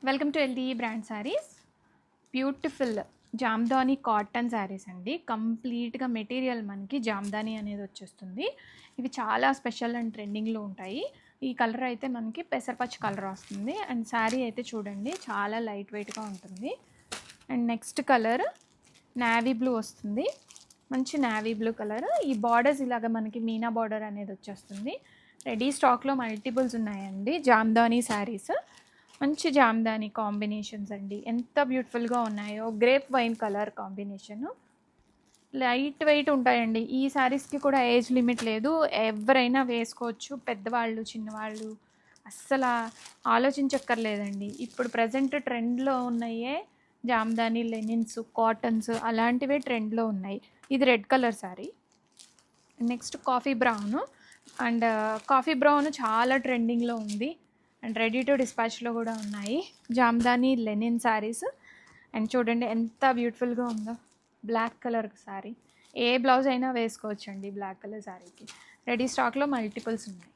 Welcome to LD brand saris. Beautiful Jamdani cotton saris అండి. కంప్లీట్గా material మనకి జామ్దాని అనేది వచ్చేస్తుంది. ఇవి చాలా స్పెషల్ అండ్ ట్రెండింగ్లో ఉంటాయి. ఈ కలర్ అయితే మనకి పెసరపచ్చి కలర్ వస్తుంది. అండ్ శారీ అయితే చూడండి చాలా లైట్ వెయిట్గా ఉంటుంది. And next colour navy blue వస్తుంది. మంచి నావీ బ్లూ కలర్. ఈ బార్డర్స్ ఇలాగ మనకి మీనా బార్డర్ అనేది వచ్చేస్తుంది. రెడీ స్టాక్లో మల్టిపుల్స్ ఉన్నాయండి జామ్దాని శారీస్. మంచి జామ్దాని కాంబినేషన్స్ అండి, ఎంత బ్యూటిఫుల్గా ఉన్నాయో. Grape wine colour combination, light weight ఉంటాయండి. ఈ శారీస్కి కూడా ఏజ్ లిమిట్ లేదు, ఎవరైనా వేసుకోవచ్చు, పెద్దవాళ్ళు చిన్నవాళ్ళు అస్సలు ఆలోచించక్కర్లేదండి. ఇప్పుడు ప్రజెంట్ ట్రెండ్లో ఉన్నాయే జామ్దాని, లెనిన్స్, కాటన్స్ అలాంటివే ట్రెండ్లో ఉన్నాయి. ఇది red colour sari. Next coffee brown. And coffee brown చాలా ట్రెండింగ్లో ఉంది అండ్ రెడీ టు డిస్పాచ్లో కూడా ఉన్నాయి జామ్దాని లెనిన్ శారీస్. అండ్ చూడండి ఎంత బ్యూటిఫుల్గా ఉందో. బ్లాక్ కలర్ శారీ, ఏ బ్లౌజ్ అయినా వేసుకోవచ్చండి బ్లాక్ కలర్ శారీకి. రెడీ స్టాక్లో మల్టిపుల్స్ ఉన్నాయి.